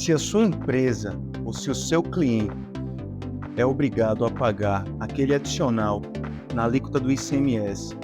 Se a sua empresa ou se o seu cliente é obrigado a pagar aquele adicional na alíquota do ICMS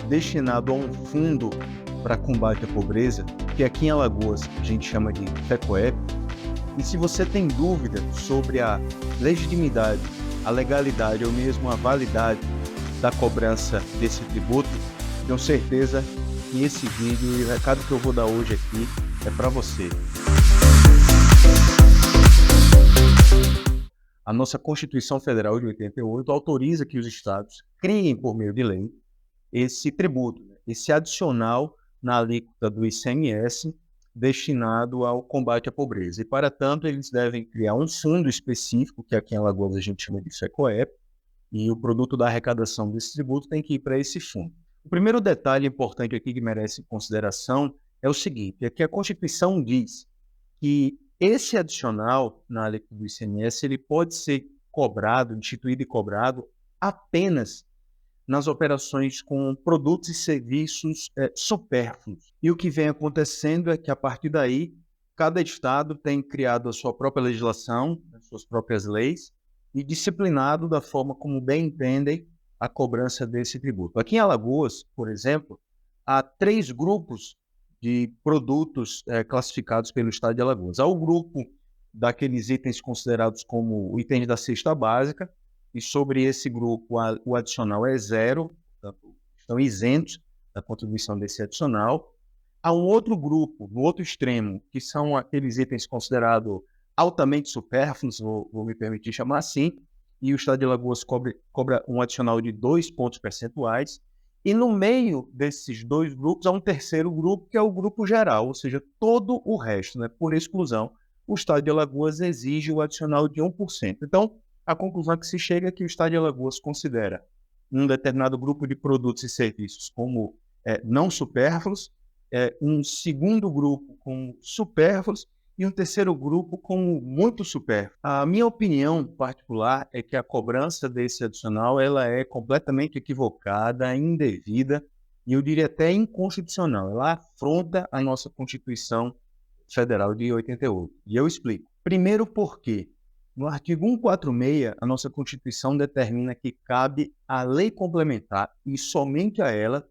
destinado a um fundo para combate à pobreza, que aqui em Alagoas a gente chama de FECOEP, e se você tem dúvida sobre a legitimidade, a legalidade ou mesmo a validade da cobrança desse tributo, tenho certeza que esse vídeo e o recado que eu vou dar hoje aqui é para você. A nossa Constituição Federal de 88 autoriza que os estados criem por meio de lei esse tributo, esse adicional na alíquota do ICMS destinado ao combate à pobreza. E, para tanto, eles devem criar um fundo específico, que aqui em Alagoas a gente chama de FECOEP, e o produto da arrecadação desse tributo tem que ir para esse fundo. O primeiro detalhe importante aqui que merece consideração é o seguinte, é que a Constituição diz que esse adicional na alíquota do ICMS ele pode ser cobrado, instituído e cobrado apenas nas operações com produtos e serviços supérfluos. E o que vem acontecendo é que, a partir daí, cada estado tem criado a sua própria legislação, as suas próprias leis, e disciplinado da forma como bem entendem a cobrança desse tributo. Aqui em Alagoas, por exemplo, há 3 grupos de produtos classificados pelo Estado de Alagoas. Há o grupo daqueles itens considerados como itens da cesta básica, e sobre esse grupo o adicional é zero, portanto, estão isentos da contribuição desse adicional. Há um outro grupo, no outro extremo, que são aqueles itens considerados altamente supérfluos, vou me permitir chamar assim, e o Estado de Alagoas cobra um adicional de 2 pontos percentuais. E no meio desses 2 grupos há um terceiro grupo, que é o grupo geral, ou seja, todo o resto, por exclusão, o Estado de Alagoas exige o adicional de 1%. Então, a conclusão que se chega é que o Estado de Alagoas considera um determinado grupo de produtos e serviços como não supérfluos, um segundo grupo como supérfluos e um terceiro grupo como muito supérfluo. A minha opinião particular é que a cobrança desse adicional ela é completamente equivocada, indevida e eu diria até inconstitucional. Ela afronta a nossa Constituição Federal de 88. E eu explico. Primeiro porque no artigo 146, a nossa Constituição determina que cabe à lei complementar, e somente a ela,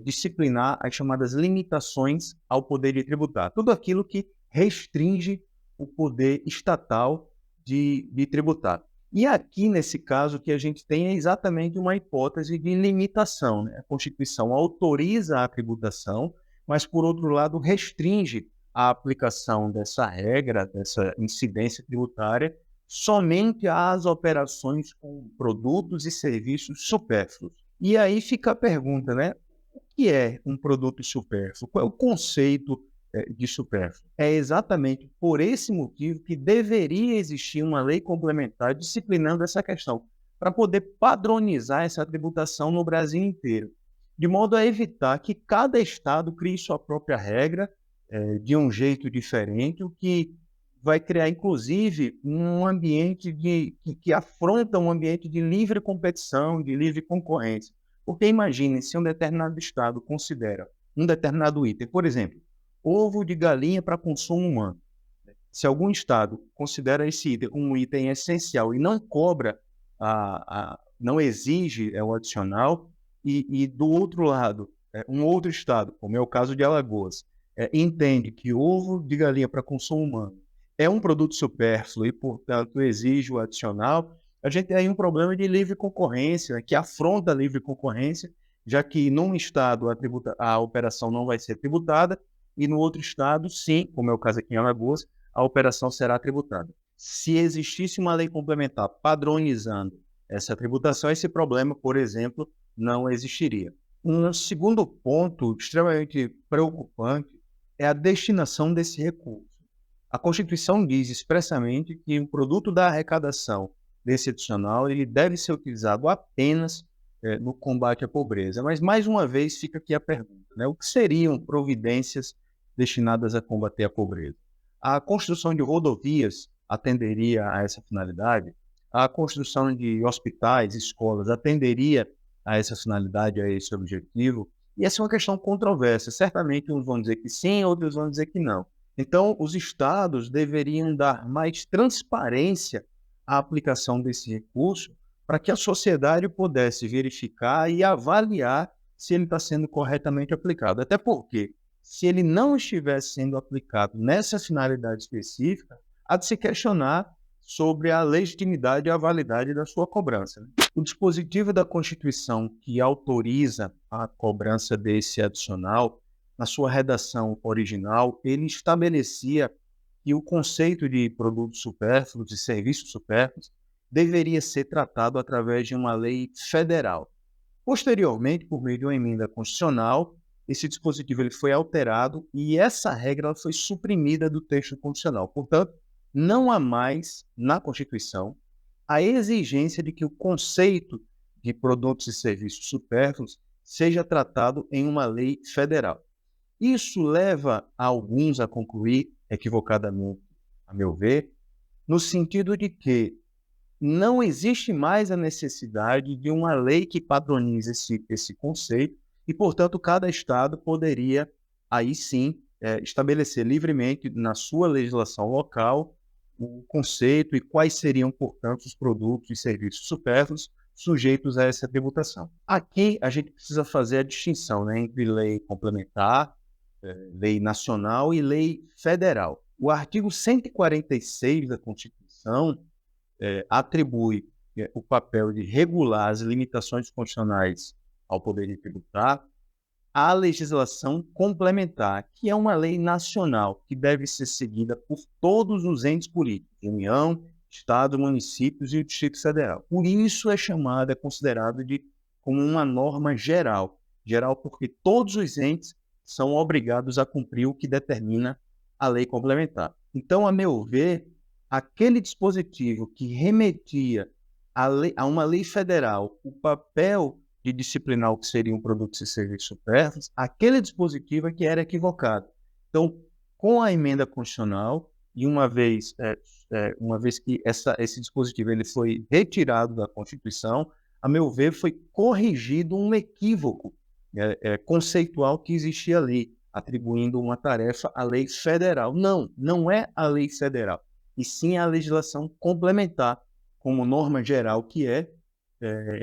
disciplinar as chamadas limitações ao poder de tributar. Tudo aquilo que restringe o poder estatal de tributar. E aqui, nesse caso, o que a gente tem é exatamente uma hipótese de limitação. A Constituição autoriza a tributação, mas, por outro lado, restringe a aplicação dessa regra, dessa incidência tributária, somente às operações com produtos e serviços supérfluos. E aí fica a pergunta, o que é um produto supérfluo? Qual é o conceito de supérfluo? É exatamente por esse motivo que deveria existir uma lei complementar disciplinando essa questão, para poder padronizar essa tributação no Brasil inteiro, de modo a evitar que cada estado crie sua própria regra, de um jeito diferente, o que vai criar, inclusive, um ambiente que afronta um ambiente de livre competição, de livre concorrência. Porque imagine se um determinado estado considera um determinado item, por exemplo, ovo de galinha para consumo humano. Se algum estado considera esse item um item essencial e não cobra, não exige o adicional, e do outro lado, um outro estado, como é o caso de Alagoas, entende que ovo de galinha para consumo humano é um produto supérfluo e, portanto, exige o adicional, a gente tem aí um problema de livre concorrência, que afronta a livre concorrência, já que num estado a operação não vai ser tributada e no outro estado, sim, como é o caso aqui em Alagoas, a operação será tributada. Se existisse uma lei complementar padronizando essa tributação, esse problema, por exemplo, não existiria. Um segundo ponto extremamente preocupante é a destinação desse recurso. A Constituição diz expressamente que o produto da arrecadação desse adicional ele deve ser utilizado apenas no combate à pobreza. Mas, mais uma vez, fica aqui a pergunta, o que seriam providências destinadas a combater a pobreza? A construção de rodovias atenderia a essa finalidade? A construção de hospitais, escolas, atenderia a essa finalidade, a esse objetivo? E essa é uma questão controversa. Certamente uns vão dizer que sim, outros vão dizer que não. Então, os estados deveriam dar mais transparência à aplicação desse recurso para que a sociedade pudesse verificar e avaliar se ele está sendo corretamente aplicado. Até porque, se ele não estivesse sendo aplicado nessa finalidade específica, há de se questionar sobre a legitimidade e a validade da sua cobrança. O dispositivo da Constituição que autoriza a cobrança desse adicional, na sua redação original, ele estabelecia que o conceito de produtos supérfluos e serviços supérfluos deveria ser tratado através de uma lei federal. Posteriormente, por meio de uma emenda constitucional, esse dispositivo ele foi alterado e essa regra ela foi suprimida do texto constitucional. Portanto, não há mais na Constituição a exigência de que o conceito de produtos e serviços supérfluos seja tratado em uma lei federal. Isso leva alguns a concluir, equivocadamente, a meu ver, no sentido de que não existe mais a necessidade de uma lei que padronize esse conceito e, portanto, cada estado poderia, aí sim, estabelecer livremente na sua legislação local o conceito e quais seriam, portanto, os produtos e serviços supérfluos sujeitos a essa tributação. Aqui a gente precisa fazer a distinção, né, entre lei complementar, lei nacional e lei federal. O artigo 146 da Constituição atribui o papel de regular as limitações constitucionais ao poder tributar à legislação complementar, que é uma lei nacional que deve ser seguida por todos os entes políticos, União, Estado, municípios e o Distrito Federal. Por isso é chamada, é considerado como uma norma geral. Geral porque todos os entes são obrigados a cumprir o que determina a lei complementar. Então, a meu ver, aquele dispositivo que remetia a uma lei federal o papel de disciplinar o que seriam produtos e serviços supérfluos, aquele dispositivo é que era equivocado. Então, com a emenda constitucional, e uma vez que esse dispositivo ele foi retirado da Constituição, a meu ver, foi corrigido um equívoco conceitual que existia ali, atribuindo uma tarefa à lei federal. Não é a lei federal, e sim a legislação complementar, como norma geral que é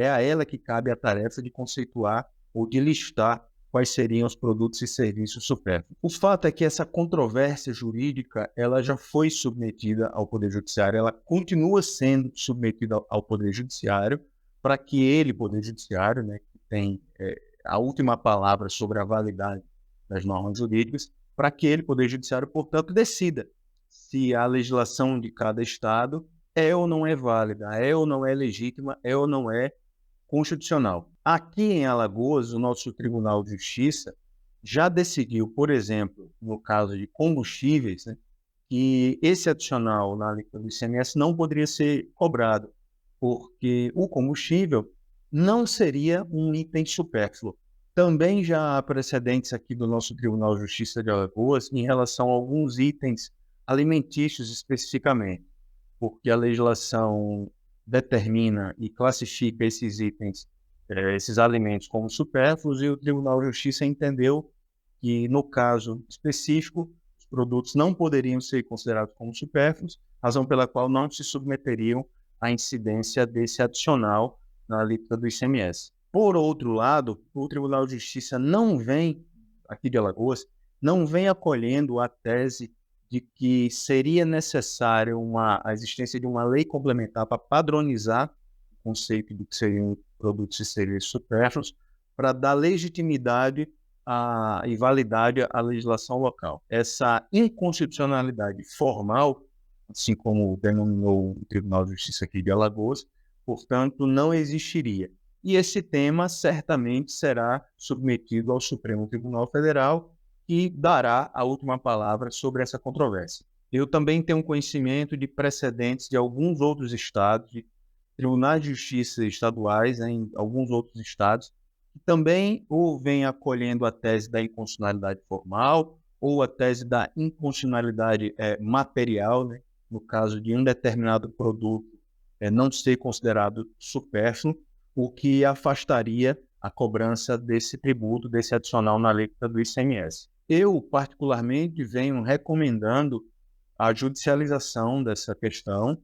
a ela que cabe a tarefa de conceituar ou de listar quais seriam os produtos e serviços supérfluos. O fato é que essa controvérsia jurídica ela já foi submetida ao Poder Judiciário, ela continua sendo submetida ao Poder Judiciário, para que ele, Poder Judiciário, né, que tem a última palavra sobre a validade das normas jurídicas, para que ele, Poder Judiciário, portanto, decida se a legislação de cada estado é ou não é válida, é ou não é legítima, é ou não é constitucional. Aqui em Alagoas, o nosso Tribunal de Justiça já decidiu, por exemplo, no caso de combustíveis, né, que esse adicional na alíquota do ICMS não poderia ser cobrado, porque o combustível não seria um item supérfluo. Também já há precedentes aqui do nosso Tribunal de Justiça de Alagoas em relação a alguns itens alimentícios especificamente, porque a legislação determina e classifica esses itens, esses alimentos como supérfluos, e o Tribunal de Justiça entendeu que, no caso específico, os produtos não poderiam ser considerados como supérfluos, razão pela qual não se submeteriam à incidência desse adicional na alíquota do ICMS. Por outro lado, o Tribunal de Justiça aqui de Alagoas, não vem acolhendo a tese de que seria necessário a existência de uma lei complementar para padronizar o conceito de que seriam produtos e serviços supérfluos, para dar legitimidade e validade à legislação local. Essa inconstitucionalidade formal, assim como denominou o Tribunal de Justiça aqui de Alagoas, portanto, não existiria. E esse tema certamente será submetido ao Supremo Tribunal Federal, que dará a última palavra sobre essa controvérsia. Eu também tenho conhecimento de precedentes de alguns outros estados, de tribunais de justiça estaduais, né, em alguns outros estados, que também ou vêm acolhendo a tese da inconstitucionalidade formal ou a tese da inconstitucionalidade material, né, no caso de um determinado produto não ser considerado supérfluo, o que afastaria a cobrança desse tributo, desse adicional na alíquota do ICMS. Eu, particularmente, venho recomendando a judicialização dessa questão,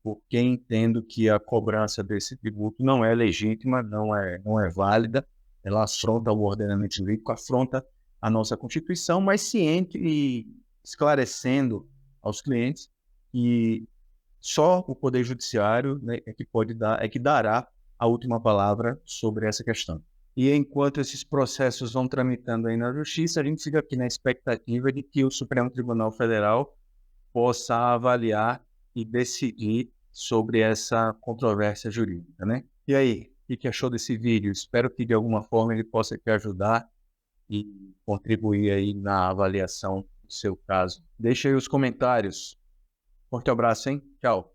porque entendo que a cobrança desse tributo não é legítima, não é válida, ela afronta o ordenamento jurídico, afronta a nossa Constituição, mas ciente e esclarecendo aos clientes que só o Poder Judiciário, né, é que dará a última palavra sobre essa questão. E enquanto esses processos vão tramitando aí na Justiça, a gente fica aqui na expectativa de que o Supremo Tribunal Federal possa avaliar e decidir sobre essa controvérsia jurídica, né? E aí, o que achou desse vídeo? Espero que de alguma forma ele possa te ajudar e contribuir aí na avaliação do seu caso. Deixa aí os comentários. Forte abraço, hein? Tchau.